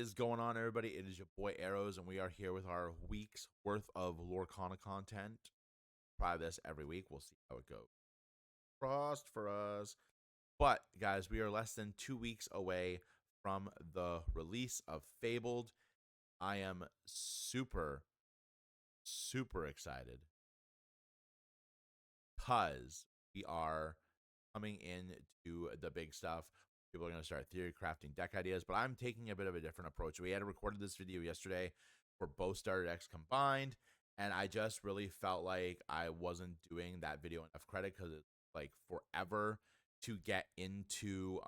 is going on, everybody? It is your boy Arrows, and we are here with our week's worth of Lorcana content. Try this every week. We'll see how it goes. Frost for us. But, guys, we are less than 2 weeks away from the release of Fabled. I am super, super excited because we are coming into the big stuff. People are going to start theory crafting deck ideas, but I'm taking a bit of a different approach. We had recorded this video yesterday for both starter decks combined, and I just really felt like I wasn't doing that video enough credit because it's like forever to get into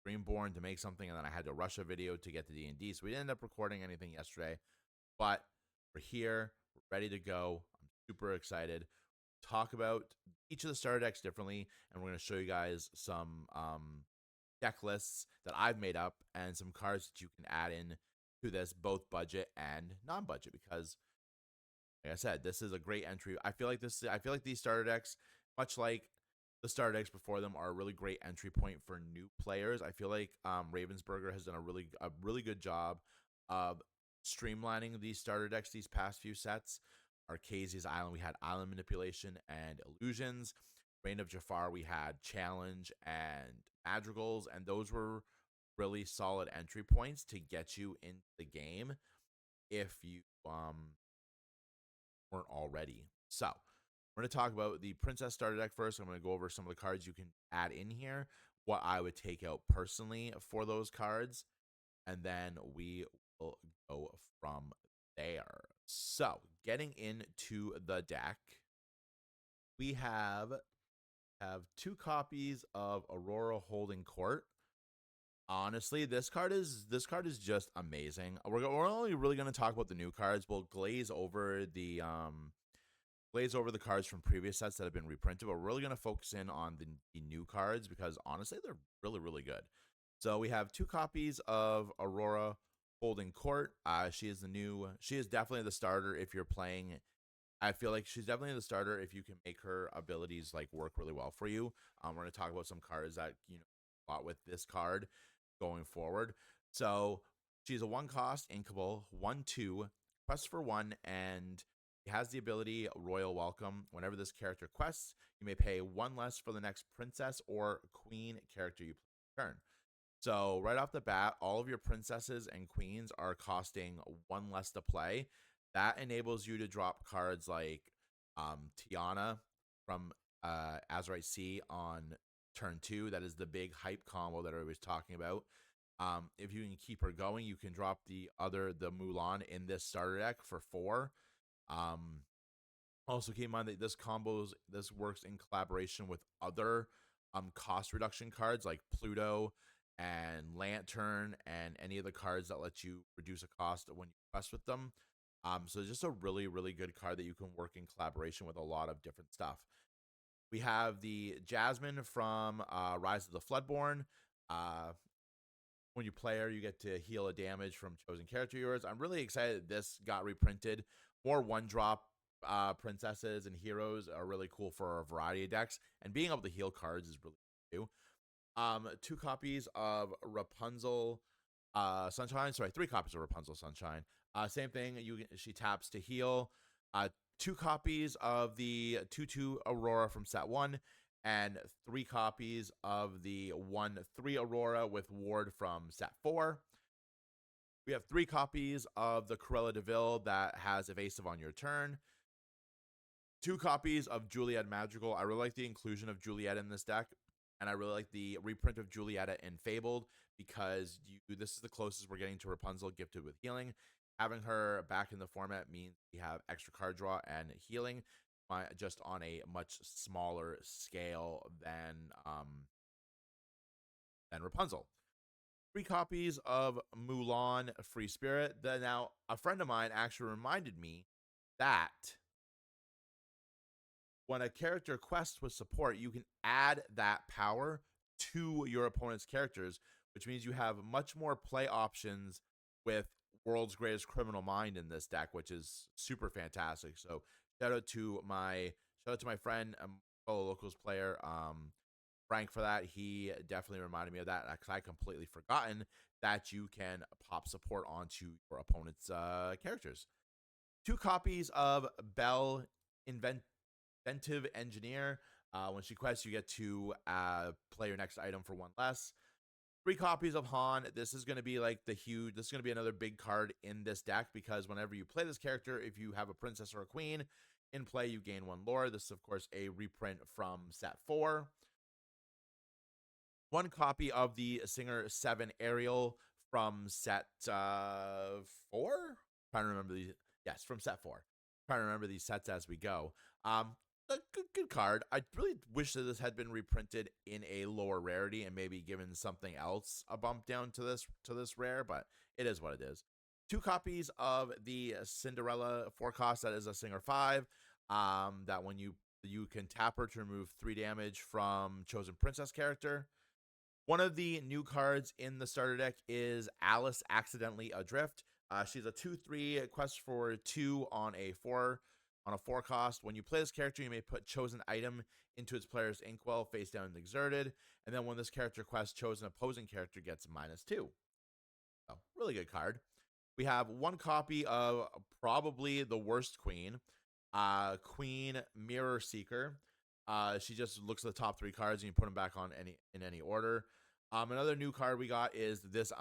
Greenborn to make something, and then I had to rush a video to get to D&D, so we didn't end up recording anything yesterday, but we're here, we're ready to go. I'm super excited. Talk about each of the starter decks differently, and we're going to show you guys some deck lists that I've made up and some cards that you can add in to this, both budget and non-budget, because like I said, this is a great entry. I feel like these starter decks, much like the starter decks before them, are a really great entry point for new players. I feel like Ravensburger has done a really good job of streamlining these starter decks these past few sets. Arcasia's Island, we had Island Manipulation and Illusions. Reign of Jafar, we had Challenge and Madrigals, and those were really solid entry points to get you into the game if you weren't already. So we're going to talk about the Princess starter deck first. I'm going to go over some of the cards you can add in here, what I would take out personally for those cards, and then we will go from there. So getting into the deck, we have 2 copies of Aurora Holding Court. Honestly, this card is just amazing. We're only really going to talk about the new cards. We'll glaze over the cards from previous sets that have been reprinted, but we're really going to focus in on the new cards because honestly, they're really, really good. So we have 2 copies of Aurora Holding Court. She is definitely the starter if you're playing. I feel like she's definitely the starter if you can make her abilities like work really well for you. We're going to talk about some cards that bought with this card going forward. So she's a 1-cost inkable, 1/2, quest for 1, and she has the ability Royal Welcome. Whenever this character quests, you may pay 1 less for the next princess or queen character you play turn. So right off the bat, all of your princesses and queens are costing 1 less to play. That enables you to drop cards like Tiana from Azurite Sea on turn 2. That is the big hype combo that everybody's talking about. If you can keep her going, you can drop the Mulan in this starter deck for 4. Also keep in mind that this works in collaboration with other cost reduction cards like Pluto and Lantern and any of the cards that let you reduce a cost when you quest with them. So it's just a really, really good card that you can work in collaboration with a lot of different stuff. We have the Jasmine from Rise of the Floodborn. When you play her, you get to heal a damage from chosen character yours. I'm really excited that this got reprinted. More 1-drop princesses and heroes are really cool for a variety of decks, and being able to heal cards is really cool too. 2 copies of Rapunzel Sunshine. Sorry, 3 copies of Rapunzel Sunshine. Same thing. She taps to heal. 2 copies of the 2/2 Aurora from set 1, and 3 copies of the 1/3 Aurora with Ward from set 4. We have 3 copies of the Cruella de Vil that has evasive on your turn. 2 copies of Juliet Magical. I really like the inclusion of Juliet in this deck, and I really like the reprint of Julietta in Fabled because this is the closest we're getting to Rapunzel gifted with healing. Having her back in the format means we have extra card draw and healing, just on a much smaller scale than Rapunzel. 3 copies of Mulan Free Spirit. Now, a friend of mine actually reminded me that when a character quests with support, you can add that power to your opponent's characters, which means you have much more play options with World's Greatest Criminal Mind in this deck, which is super fantastic. So shout out to my friend, fellow locals player, Frank for that. He definitely reminded me of that because I completely forgotten that you can pop support onto your opponent's characters. 2 copies of Bell Inventive Engineer. When she quests, you get to play your next item for 1 less. 3 copies of Han. This is going to be like this is going to be another big card in this deck because whenever you play this character, if you have a princess or a queen in play, you gain 1 lore. This is, of course, a reprint from set 4. 1 copy of the Singer 7 Ariel from set 4. Trying to remember these. Yes, from set 4. Trying to remember these sets as we go. A good card. I really wish that this had been reprinted in a lower rarity and maybe given something else a bump down to this rare, but it is what it is. 2 copies of the Cinderella 4 cost. That is a Singer 5. That when you can tap her to remove 3 damage from chosen princess character. One of the new cards in the starter deck is Alice Accidentally Adrift. She's a 2/3 quest for 2 on a 4 cost. When you play this character, you may put chosen item into its player's inkwell face down and exerted. And then when this character quests, chosen opposing character gets -2. So, really good card. We have 1 copy of probably the worst queen, Queen Mirror Seeker. She just looks at the top 3 cards and you put them back on in any order. Another new card we got is this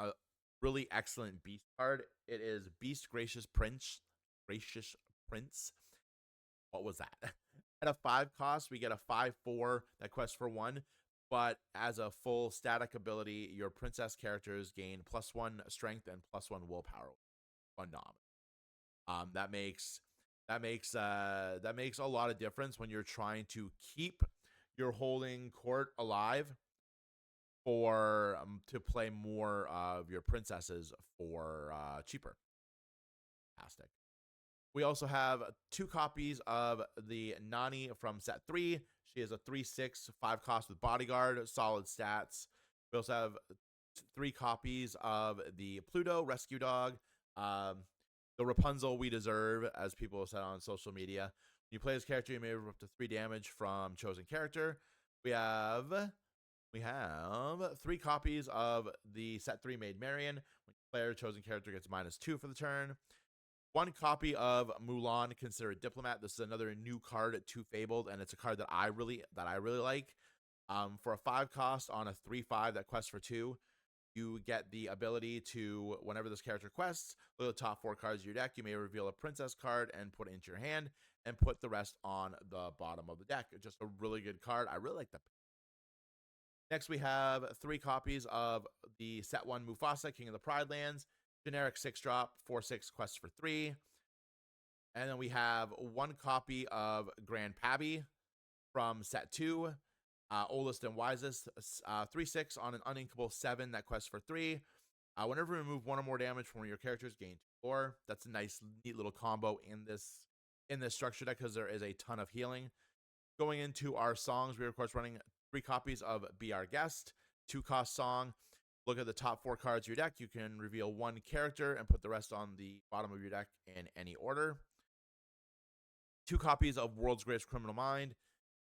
really excellent beast card. It is Beast Gracious Prince. Gracious Prince. What was that? At a 5 cost, we get a 5/4 that quests for 1. But as a full static ability, your princess characters gain +1 strength and +1 willpower. Phenomenal. That makes a lot of difference when you're trying to keep your holding court alive for to play more of your princesses for cheaper. Fantastic. We also have 2 copies of the Nani from set 3. She is a 3/6 5 cost with bodyguard, solid stats. We also have 3 copies of the Pluto rescue dog. The Rapunzel we deserve, as people have said on social media. When you play this character, you may remove up to 3 damage from chosen character. We have 3 copies of the set 3 Maid Marian. When player chosen character gets -2 for the turn. 1 copy of Mulan, Considered Diplomat. This is another new card to Fabled, and it's a card that I really like. For a 5 cost on a 3/5 that quests for 2, you get the ability to, whenever this character quests, look at the top 4 cards of your deck. You may reveal a princess card and put it into your hand, and put the rest on the bottom of the deck. Just a really good card. I really like the. Next, we have 3 copies of the set 1 Mufasa, King of the Pride Lands. Generic 6-drop, 4/6 quests for 3. And then we have 1 copy of Grand Pabby from set 2. Oldest and Wisest, 3/6 on an uninkable 7 that quests for 3. Whenever you remove 1 or more damage from one of your characters, gain 2/4. That's a nice, neat little combo in this structure deck because there is a ton of healing. Going into our songs, we are of course running 3 copies of Be Our Guest, 2-cost song. Look at the top 4 cards of your deck. You can reveal 1 character and put the rest on the bottom of your deck in any order. 2 copies of World's Greatest Criminal Mind.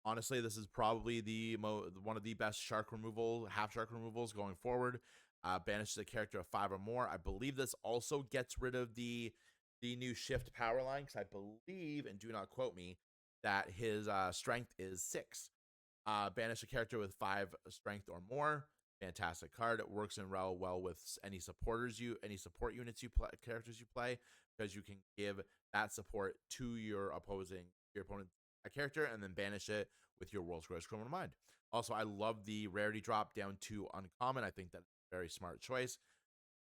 Honestly, this is probably one of the best half shark removals going forward. Banishes a character of 5 or more. I believe this also gets rid of the new shift power line, because I believe, and do not quote me, that his strength is 6. Banish a character with 5 strength or more. Fantastic card. It works in well with any support units characters you play, because you can give that support to your opponent's character and then banish it with your World's Greatest Criminal Mind. Also, I love the rarity drop down to uncommon. I think that's a very smart choice.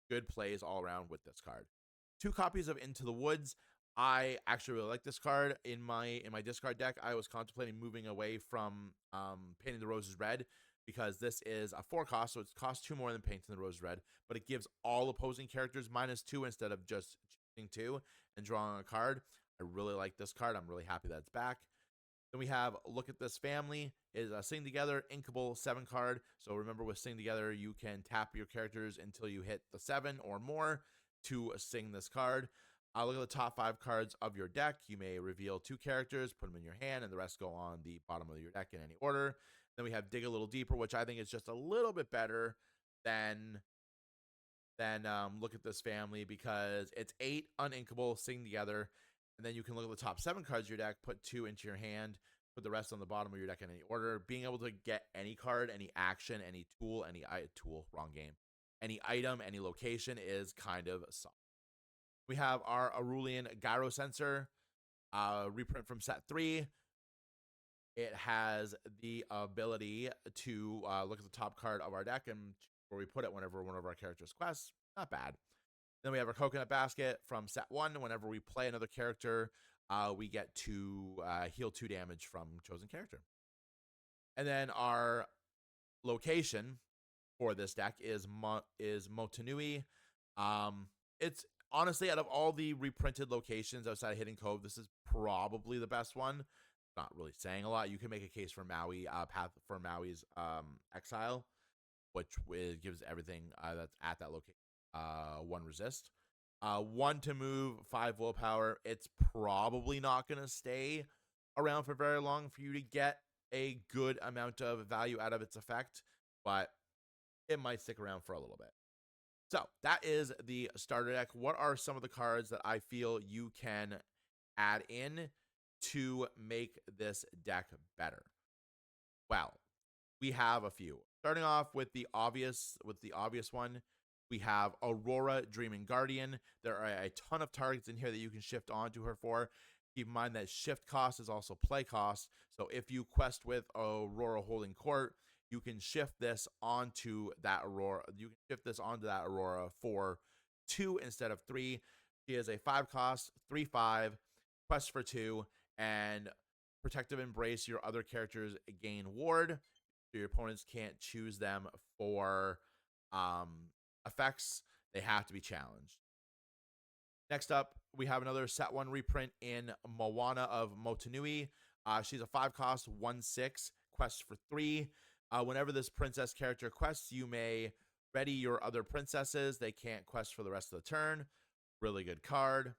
Good plays all around with this card. 2 copies of Into the Woods. I actually really like this card. In my discard deck, I was contemplating moving away from Painting the Roses Red, because this is a 4 cost, so it costs 2 more than Painting the Rose Red, but it gives all opposing characters -2 instead of just choosing 2 and drawing a card. I really like this card. I'm really happy that it's back. Then we have Look at This Family. Is a Sing Together Inkable 7 card. So remember, with Sing Together, you can tap your characters until you hit the 7 or more to sing this card. Look at the top 5 cards of your deck. You may reveal 2 characters, put them in your hand, and the rest go on the bottom of your deck in any order. Then we have Dig a Little Deeper, which I think is just a little bit better than Look at This Family, because it's 8 uninkable sitting together, and then you can look at the top 7 cards of your deck, put 2 into your hand, put the rest on the bottom of your deck in any order. Being able to get any card, any action, any tool, any item, any location is kind of soft. We have our Arulian Gyro Sensor, reprint from set 3. It has the ability to look at the top card of our deck and where we put it whenever one of our characters quests. Not bad. Then we have our Coconut Basket from set 1. Whenever we play another character, we get to heal 2 damage from chosen character. And then our location for this deck is Motunui. It's honestly, out of all the reprinted locations outside of Hidden Cove, this is probably the best one. Not really saying a lot. You can make a case for Maui, for Maui's Exile, which gives everything that's at that location 1 resist. 1 to move, 5 willpower. It's probably not going to stay around for very long for you to get a good amount of value out of its effect, but it might stick around for a little bit. So that is the starter deck. What are some of the cards that I feel you can add in to make this deck better? Well, we have a few. Starting off with the obvious one, we have Aurora Dreaming Guardian. There are a ton of targets in here that you can shift onto her for. Keep in mind that shift cost is also play cost. So if you quest with Aurora Holding Court, you can shift this onto that Aurora. You can shift this onto that Aurora for 2 instead of 3. She is a 5 cost, 3/5, quest for 2, and Protective Embrace. Your other characters gain ward, so your opponents can't choose them for effects. They have to be challenged. Next up, we have another set 1 reprint in Moana of Motunui. She's a 5 cost, 1/6, quest for 3. Whenever this princess character quests, you may ready your other princesses. They can't quest for the rest of the turn. Really good card.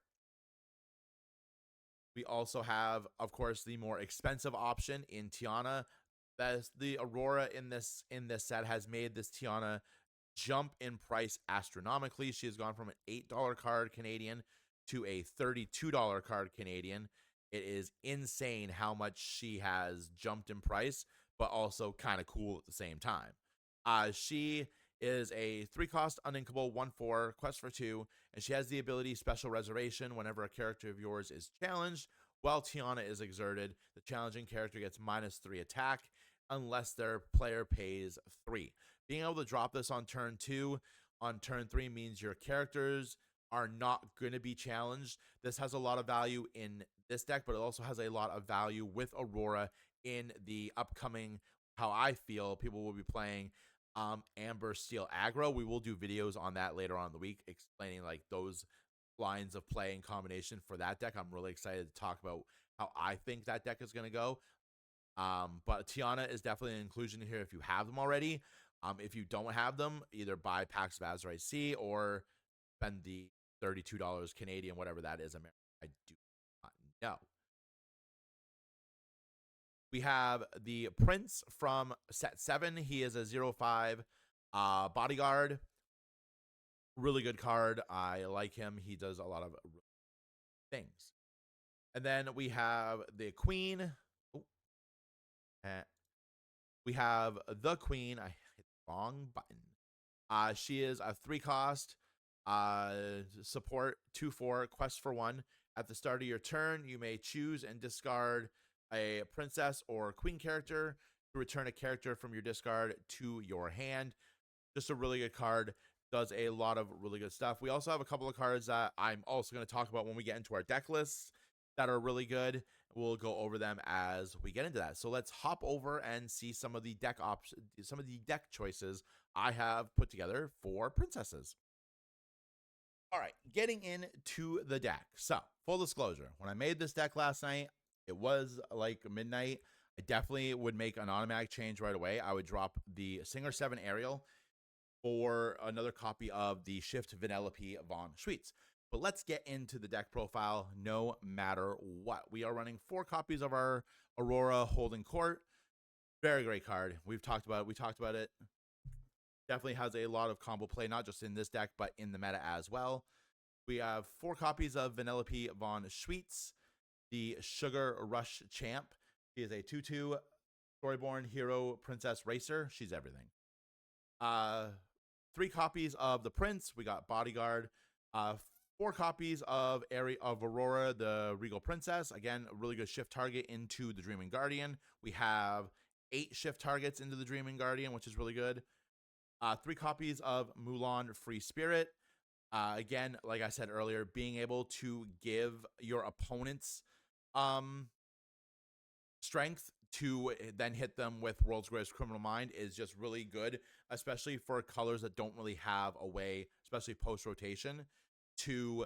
We also have, of course, the more expensive option in Tiana. That's the Aurora in this set has made this Tiana jump in price astronomically. She has gone from an $8 card Canadian to a $32 card Canadian. It is insane how much she has jumped in price, but also kind of cool at the same time. She is a 3 cost uninkable 1/4 quest for 2, and she has the ability Special Reservation. Whenever a character of yours is challenged while Tiana is exerted, the challenging character gets -3 attack unless their player pays 3. Being able to drop this on turn 2, on turn 3 means your characters are not going to be challenged. This has a lot of value in this deck, but it also has a lot of value with Aurora in the upcoming, how I feel people will be playing Amber Steel aggro. We will do videos on that later on in the week, explaining like those lines of play and combination for that deck. I'm really excited to talk about how I think that deck is going to go. But Tiana is definitely an inclusion here if you have them already. If you don't have them, either buy packs of Azure C or spend the $32 Canadian, whatever that is. I do not know. We have the Prince from set 7. He is a 0/5 bodyguard. Really good card. I like him. He does a lot of things. And then we have the Queen. We have the Queen. I hit the wrong button. She is a 3 cost support 2/4 quest for 1. At the start of your turn, you may choose and discard a princess or queen character to return a character from your discard to your hand. Just a really good card. Does a lot of really good stuff. We also have a couple of cards that I'm also going to talk about when we get into our deck lists that are really good. We'll go over them as we get into that. So let's hop over and see some of the deck choices I have put together for princesses. All right, getting into the deck. So, full disclosure, when I made this deck last night, it was like midnight. I definitely would make an automatic change right away. I would drop the Singer 7 Ariel for another copy of the Shift Vanellope Von Schweetz. But let's get into the deck profile no matter what. We are running 4 copies of our Aurora Holding Court. Very great card. We talked about it. Definitely has a lot of combo play, not just in this deck, but in the meta as well. We have 4 copies of Vanellope von Schweetz, the Sugar Rush Champ. She is a 2/2 Storyborn Hero Princess Racer. She's everything. 3 copies of the Prince. We got Bodyguard. 4 copies of Aurora, the Regal Princess. Again, a really good shift target into the Dreaming Guardian. We have 8 shift targets into the Dreaming Guardian, which is really good. 3 copies of Mulan Free Spirit. Again, like I said earlier, being able to give your opponents strength to then hit them with World's Greatest Criminal Mind is just really good, especially for colors that don't really have a way, especially post-rotation, to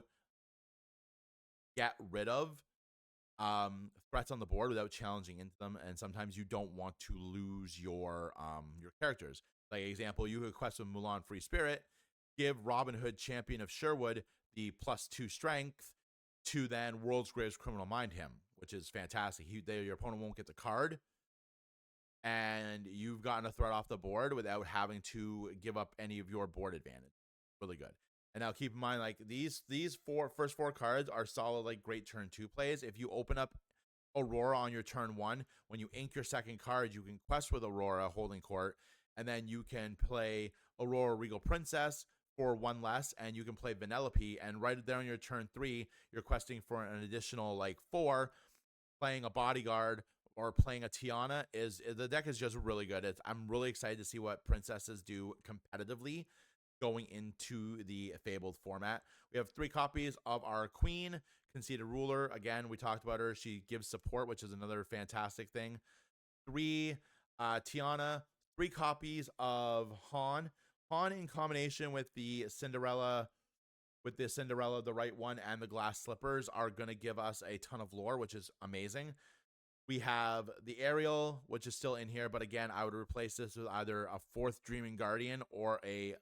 get rid of threats on the board without challenging into them. And sometimes you don't want to lose your characters. Like example, you could quest with Mulan Free Spirit, give Robin Hood, Champion of Sherwood, the +2 strength to then World's Greatest Criminal Mind him, which is fantastic. Your opponent won't get the card, and you've gotten a threat off the board without having to give up any of your board advantage. Really good. And now keep in mind, like these first four cards are solid, like great turn 2 plays. If you open up Aurora on your turn 1, when you ink your second card, you can quest with Aurora Holding Court, and then you can play Aurora Regal Princess for 1 less, and you can play Vanellope, and right there on your turn 3, you're questing for an additional like 4, playing a Bodyguard or playing a Tiana. The deck is just really good. I'm really excited to see what princesses do competitively going into the Fabled format. We have 3 copies of our Queen, Conceited Ruler. Again, we talked about her. She gives support, which is another fantastic thing. 3 Tiana, 3 copies of Han. Han in combination with the Cinderella, the right one, and the glass slippers are going to give us a ton of lore, which is amazing. We have the Ariel, which is still in here, but again, I would replace this with either a 4th Dreaming Guardian or a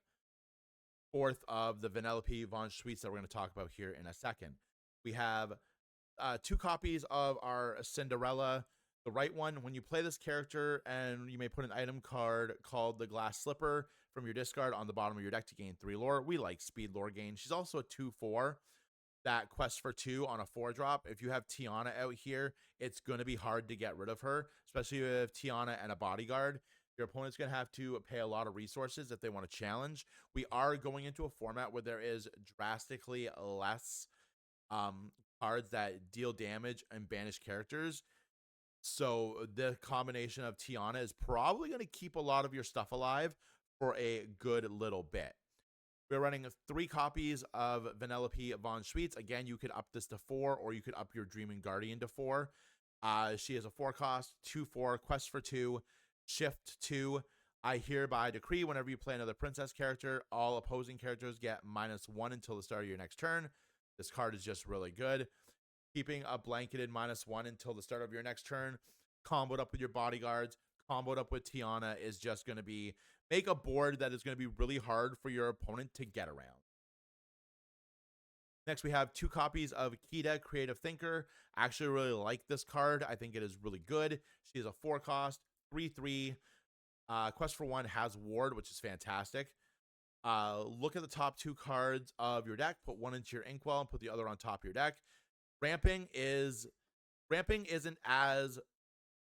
4th of the Vanellope von Schweetz that we're going to talk about here in a second. We have 2 copies of our Cinderella, the right one. When you play this character, and you may put an item card called the Glass Slipper from your discard on the bottom of your deck to gain 3 lore. We like speed lore gain. She's also a 2/4 that quest for 2 on a 4-drop. If you have Tiana out here, it's going to be hard to get rid of her, especially if Tiana and a Bodyguard. Your opponent's going to have to pay a lot of resources if they want to challenge. We are going into a format where there is drastically less cards that deal damage and banish characters. So the combination of Tiana is probably going to keep a lot of your stuff alive for a good little bit. We're running 3 copies of Vanellope von Schweetz. Again, you could up this to 4, or you could up your Dreaming Guardian to 4. She is a 4 cost, 2/4, quest for 2, shift 2. I hereby decree whenever you play another princess character, all opposing characters get -1 until the start of your next turn. This card is just really good. Keeping a blanketed -1 until the start of your next turn, comboed up with your Bodyguards, comboed up with Tiana, is just going to make a board that is going to be really hard for your opponent to get around. Next, we have 2 copies of Kita, Creative Thinker. I actually really like this card. I think it is really good. She is a 4 cost, 3/3. Quest for 1 has Ward, which is fantastic. Look at the top 2 cards of your deck. Put 1 into your inkwell and put the other on top of your deck. Ramping isn't as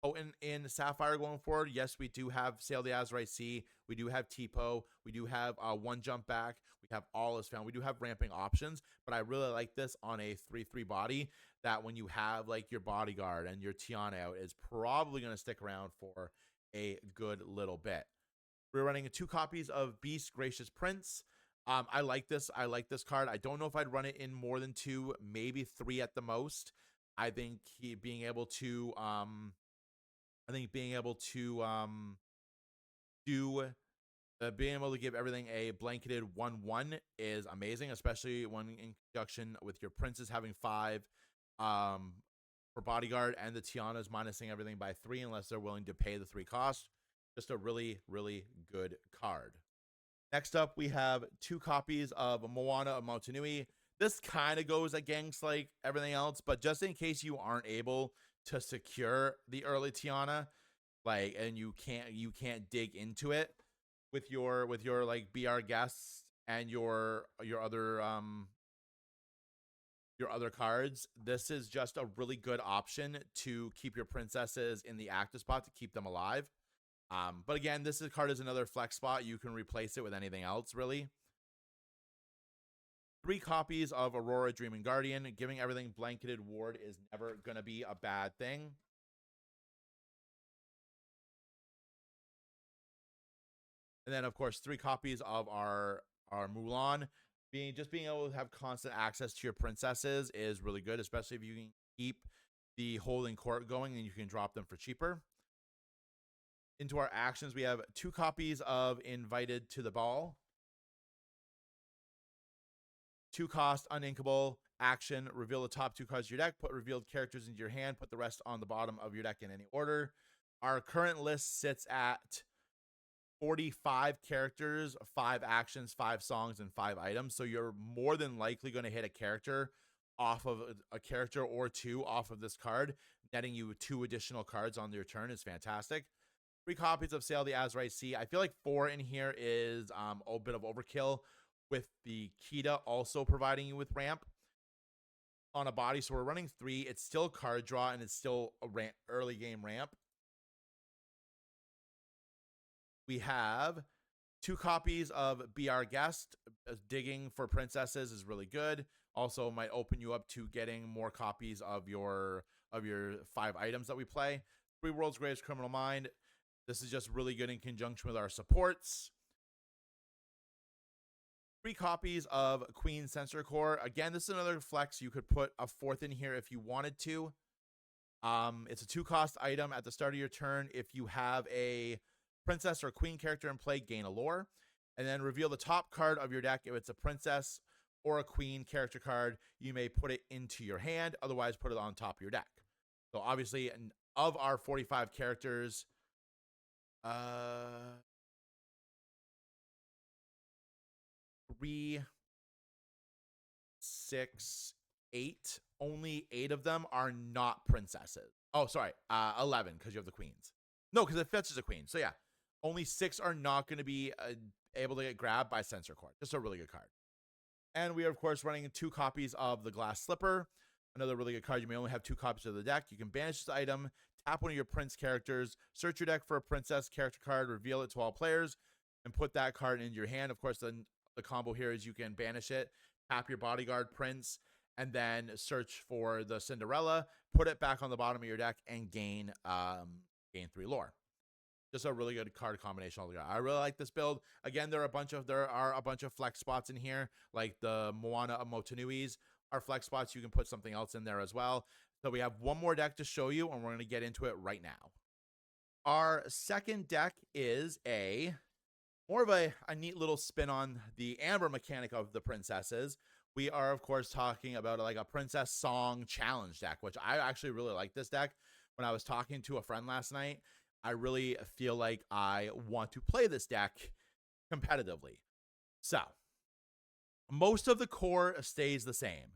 potent in Sapphire going forward. Yes, we do have Sail the Azurite Sea. We do have Tipo. We do have 1 jump back. We have All is Found. We do have ramping options, but I really like this on a 3/3 body that when you have like your Bodyguard and your Tiana out, is probably going to stick around for a good little bit. We're running 2 copies of Beast Gracious Prince. I like this. I like this card. I don't know if I'd run it in more than 2, maybe 3 at the most. I think being able to give everything a blanketed 1/1 is amazing, especially when in conjunction with your princes having 5 for Bodyguard, and the Tiana's minusing everything by 3 unless they're willing to pay the 3 cost. Just a really, really good card. Next up, we have 2 copies of Moana of Motunui. This kind of goes against like everything else, but just in case you aren't able to secure the early Tiana, like, and you can't dig into it with your like BR guests and your other cards, this is just a really good option to keep your princesses in the active spot to keep them alive. But again, card is another flex spot. You can replace it with anything else, really. 3 copies of Aurora Dreaming Guardian. Giving everything blanketed ward is never going to be a bad thing. And then, of course, 3 copies of our Mulan. Being able to have constant access to your princesses is really good, especially if you can keep the holding court going and you can drop them for cheaper. Into our actions, we have 2 copies of Invited to the Ball. 2 cost, uninkable, action, reveal the top 2 cards of your deck, put revealed characters into your hand, put the rest on the bottom of your deck in any order. Our current list sits at 45 characters, 5 actions, 5 songs, and 5 items. So you're more than likely going to hit a character off of a character or 2 off of this card. Netting you 2 additional cards on your turn is fantastic. 3 copies of Sail the Azurite Sea. I feel like 4 in here is a bit of overkill, with the Kita also providing you with ramp on a body. So we're running 3. It's still card draw and it's still a early game ramp. We have 2 copies of BR Guest. Digging for princesses is really good. Also might open you up to getting more copies of your 5 items that we play. 3 World's Greatest Criminal Mind. This is just really good in conjunction with our supports. 3 copies of Queen Sensor Core. Again, this is another flex. You could put a 4th in here if you wanted to. It's a 2 cost item at the start of your turn. If you have a princess or queen character in play, gain a lore. And then reveal the top card of your deck. If it's a princess or a queen character card, you may put it into your hand. Otherwise, put it on top of your deck. So obviously, of our 45 characters, 3, 6, 8. Only 8 of them are not princesses. Oh, sorry. 11, because you have the queens. No, because it fetches a queen. So yeah, only 6 are not going to be able to get grabbed by Sensor Core. Just a really good card. And we are, of course, running 2 copies of the Glass Slipper. Another really good card. You may only have 2 copies of the deck. You can banish this item, tap one of your prince characters, search your deck for a princess character card, reveal it to all players, and put that card into your hand. Of course, the combo here is you can banish it, tap your bodyguard prince, and then search for the Cinderella, put it back on the bottom of your deck, and gain 3 lore. Just a really good card combination altogether. I really like this build. Again, there are a bunch of flex spots in here, like the Moana Motunuis are flex spots. You can put something else in there as well. So we have one more deck to show you, and we're going to get into it right now. Our second deck is more of a neat little spin on the Amber mechanic of the princesses. We are, of course, talking about like a princess song challenge deck, which I actually really like this deck. When I was talking to a friend last night, I really feel like I want to play this deck competitively. So, most of the core stays the same.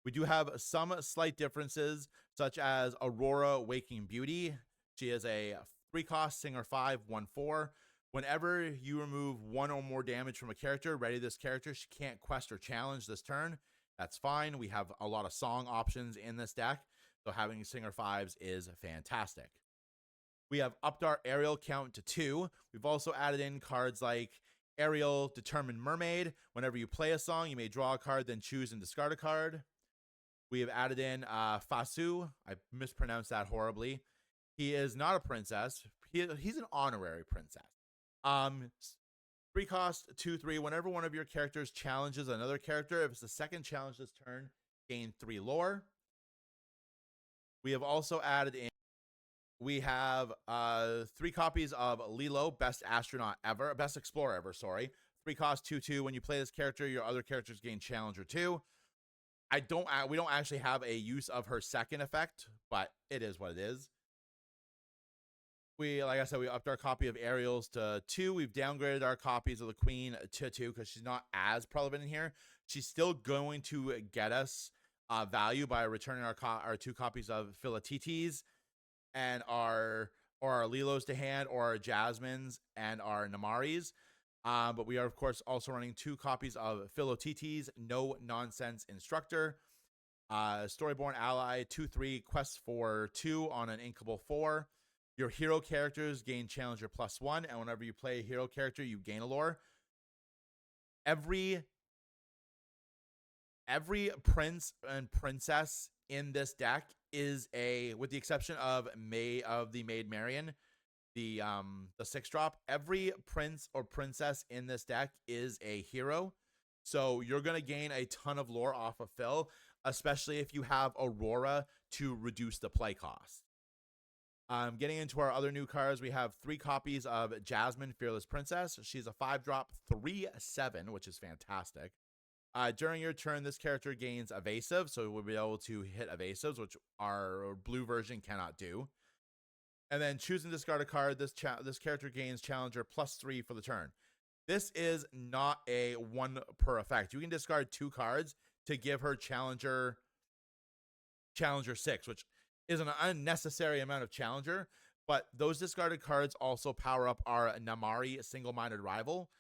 We do have some slight differences, such as Aurora Waking Beauty. She is a 3-cost Singer 5, 1/4. Whenever you remove 1 or more damage from a character, ready this character, she can't quest or challenge this turn. That's fine. We have a lot of song options in this deck, so having Singer 5s is fantastic. We have upped our Ariel count to 2. We've also added in cards like Ariel Determined Mermaid. Whenever you play a song, you may draw a card, then choose and discard a card. We have added in Fasu. I mispronounced that horribly. He is not a princess. He's an honorary princess. 3-cost, 2/3. Whenever one of your characters challenges another character, if it's the second challenge this turn, gain 3 lore. We have also added in. We have 3 copies of Lilo, Best Explorer ever, sorry. 3-cost, 2/2. When you play this character, your other characters gain Challenger 2. We don't actually have a use of her second effect, but it is what it is. like I said, we upped our copy of Ariel's to 2. We've downgraded our copies of the Queen to 2 because she's not as prevalent in here. She's still going to get us value by returning our 2 copies of Philatites and our Lilos to hand, or our Jasmines and our Namaris. But we are, of course, also running 2 copies of Philatites, No Nonsense Instructor. Storyborn Ally 2/3, Quest for 2 on an Inkable 4. Your hero characters gain Challenger +1, and whenever you play a hero character, you gain a lore. Every prince and princess in this deck is with the exception of the Maid Marian, the 6-drop. Every prince or princess in this deck is a hero, so you're gonna gain a ton of lore off of Phil, especially if you have Aurora to reduce the play cost. Getting into our other new cards, we have 3 copies of Jasmine, Fearless Princess. She's a 5-drop 3/7, which is fantastic. During your turn, this character gains evasive, so we'll be able to hit evasives, which our blue version cannot do. And then choose and discard a card. This character gains Challenger +3 for the turn. This is not a 1 per effect. You can discard 2 cards to give her Challenger 6, which is an unnecessary amount of Challenger, but those discarded cards also power up our Namari Single-Minded Rival.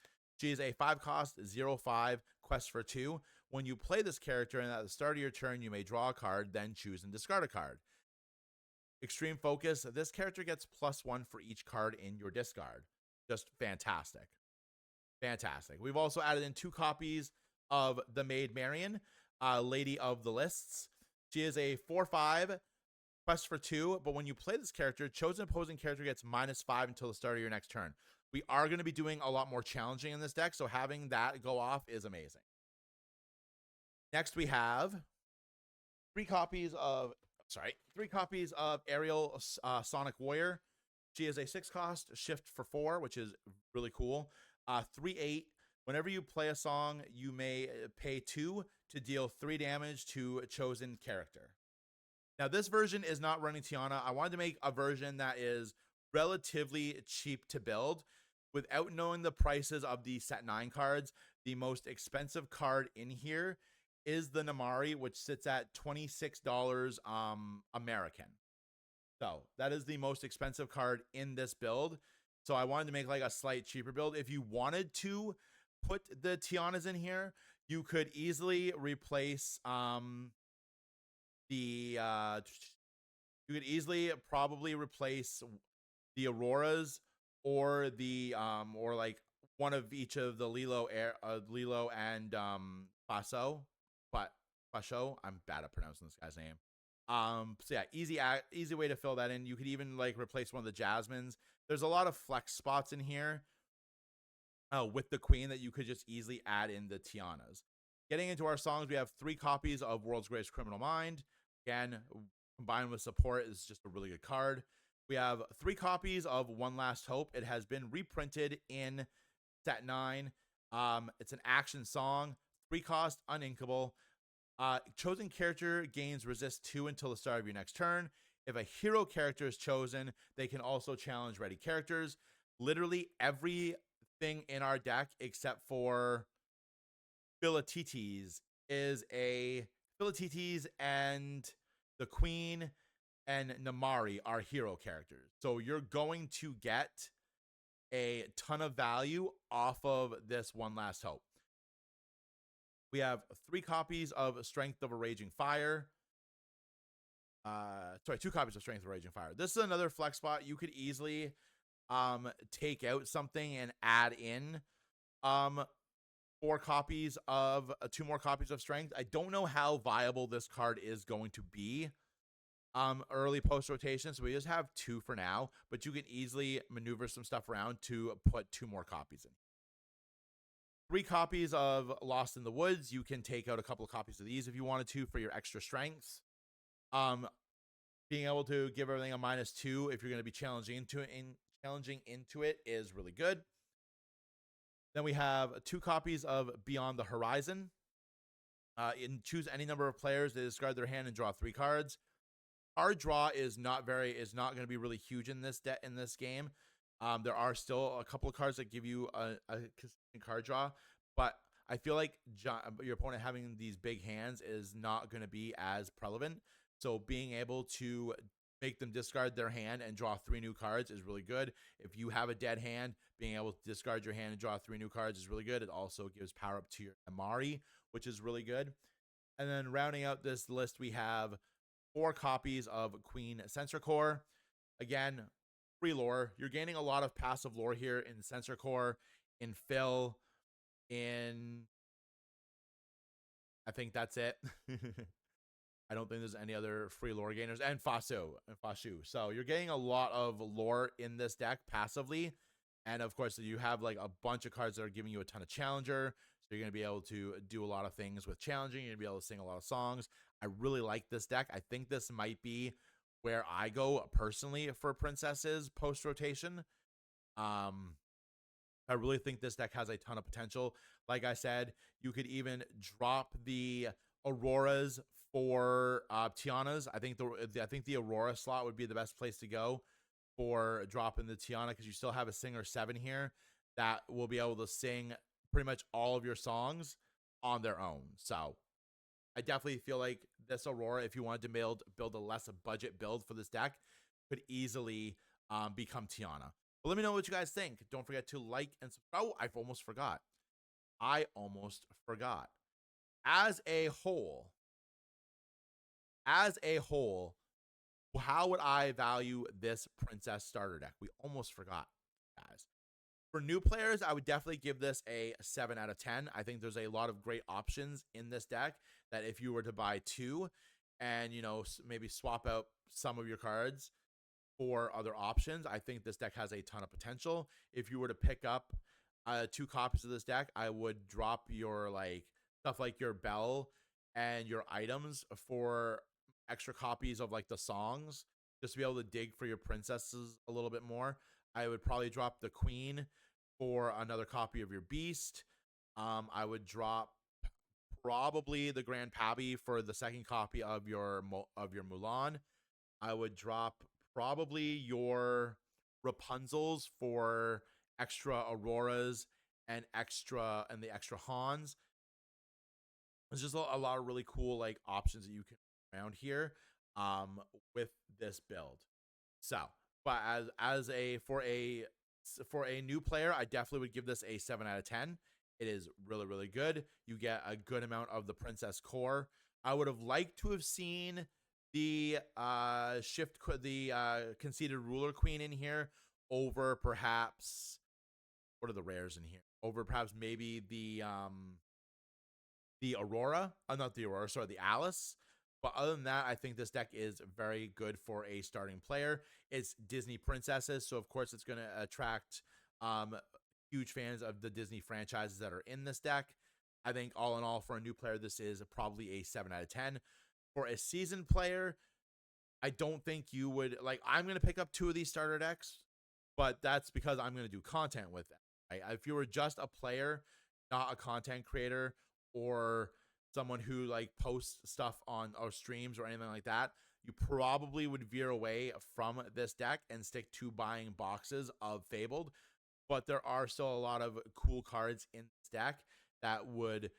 She is a 5-cost 0/5 Quest for 2. When you play this character and at the start of your turn, you may draw a card, then choose and discard a card. Extreme Focus. This character gets +1 for each card in your discard. Just fantastic. Fantastic. We've also added in 2 copies of the Maid Marian, Lady of the Lists. She is a 4/5 Quest for 2, but when you play this character, chosen opposing character gets -5 until the start of your next turn. We are going to be doing a lot more challenging in this deck, so having that go off is amazing. Next, we have 3 copies of Ariel Sonic Warrior. She is a 6-cost Shift for 4, which is really cool. 3/8. Whenever you play a song, you may pay 2 to deal 3 damage to a chosen character. Now, this version is not running Tiana. I wanted to make a version that is relatively cheap to build. Without knowing the prices of the set 9 cards, the most expensive card in here is the Namari, which sits at $26 American. So that is the most expensive card in this build. So I wanted to make like a slight cheaper build. If you wanted to put the Tianas in here, you could easily replace you could easily probably replace the Auroras or the or like one of each of the Lilo and Faso. But Fasho, I'm bad at pronouncing this guy's name. So yeah, easy way to fill that in. You could even like replace one of the Jasmines. There's a lot of flex spots in here with the Queen that you could just easily add in the Tianas. Getting into our songs, we have 3 copies of World's Greatest Criminal Mind. Again, combined with support is just a really good card. We have 3 copies of One Last Hope. It has been reprinted in set 9. It's an action song, 3-cost, uninkable. Chosen character gains resist 2 until the start of your next turn. If a hero character is chosen, they can also challenge ready characters. Literally everything in our deck except for Philatites is a Philatites, and the Queen and Namari are hero characters. So you're going to get a ton of value off of this One Last Hope. We have 3 copies of Strength of a Raging Fire. 2 copies of Strength of a Raging Fire. This is another flex spot. You could easily take out something and add in 2 more copies of Strength. I don't know how viable this card is going to be early post rotation, so we just have 2 for now, but you can easily maneuver some stuff around to put 2 more copies in. 3 copies of Lost in the Woods. You can take out a couple of copies of these if you wanted to for your extra strengths. Being able to give everything a -2 if you're going to be challenging into it is really good. Then we have 2 copies of Beyond the Horizon. Choose any number of players. They discard their hand and draw 3 cards. card draw is not going to be really huge in this game. There are still a couple of cards that give you a consistent card draw, but I feel like your opponent having these big hands is not going to be as prevalent. So being able to make them discard their hand and draw 3 new cards is really good. If you have a dead hand, being able to discard your hand and draw 3 new cards is really good. It also gives power up to your Amari, which is really good. And then rounding out this list, we have 4 copies of Queen Sensor Core. Again, free lore. You're gaining a lot of passive lore here in Sensor Core, in Fill, in... I think that's it. I don't think there's any other free lore gainers. And Fashu. So you're getting a lot of lore in this deck passively. And of course, you have like a bunch of cards that are giving you a ton of challenger. So you're going to be able to do a lot of things with challenging. You're going to be able to sing a lot of songs. I really like this deck. I think this might be where I go personally for princesses post-rotation. I really think this deck has a ton of potential. Like I said, you could even drop the Auroras for Tianas. I think the Aurora slot would be the best place to go for dropping the Tiana, because you still have a singer 7 here that will be able to sing pretty much all of your songs on their own. So I definitely feel like this Aurora, if you wanted to build a less budget build for this deck, could easily become Tiana. But let me know what you guys think. Don't forget to like and subscribe. Oh, I almost forgot. As a whole, how would I value this princess starter deck? We almost forgot, guys. For new players, I would definitely give this a 7 out of 10. I think there's a lot of great options in this deck that if you were to buy 2 and, you know, maybe swap out some of your cards for other options, I think this deck has a ton of potential. If you were to pick up 2 copies of this deck, I would drop your stuff like your bell and your items for extra copies of like the songs, just to be able to dig for your princesses a little bit more. I would probably drop the queen for another copy of your beast. I would drop probably the Grand Pabby for the second copy of your Mulan. I would drop probably your Rapunzels for extra Auroras and the extra Hans. There's just a lot of really cool like options that you can around here with this build. So, but for a new player, I definitely would give this a 7 out of 10. It is really, really good. You get a good amount of the princess core. I would have liked to have seen the conceited ruler queen in here over perhaps, what are the rares in here? Over perhaps maybe the Aurora, not the Aurora, sorry, the Alice. But other than that, I think this deck is very good for a starting player. It's Disney princesses, so of course it's going to attract huge fans of the Disney franchises that are in this deck. I think all in all, for a new player, this is probably a 7 out of 10. For a seasoned player, I don't think you would I'm going to pick up 2 of these starter decks, but that's because I'm going to do content with them. Right? If you were just a player, not a content creator, or someone who posts stuff on our streams or anything like that, you probably would veer away from this deck and stick to buying boxes of Fabled. But there are still a lot of cool cards in this deck that would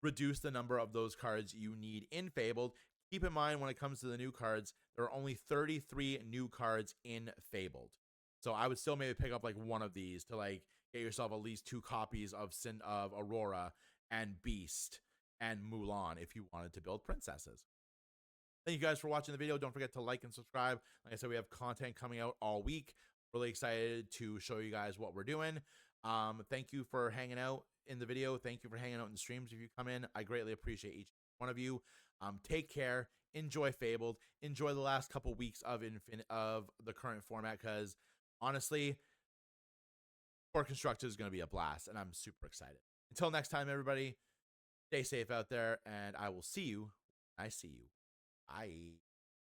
reduce the number of those cards you need in Fabled. Keep in mind, when it comes to the new cards, there are only 33 new cards in Fabled. So I would still maybe pick up one of these to get yourself at least 2 copies of Aurora and Beast and Mulan if you wanted to build princesses. Thank you guys for watching the video. Don't forget to like and subscribe. Like I said, we have content coming out all week. Really excited to show you guys what we're doing. Thank you for hanging out in the video. Thank you for hanging out in the streams. If you come in, I greatly appreciate each one of you. Take care. Enjoy Fabled. Enjoy the last couple weeks of the current format, because honestly, Core Constructed is going to be a blast, and I'm super excited. Until next time, everybody, stay safe out there, and I will see you when I see you. Bye.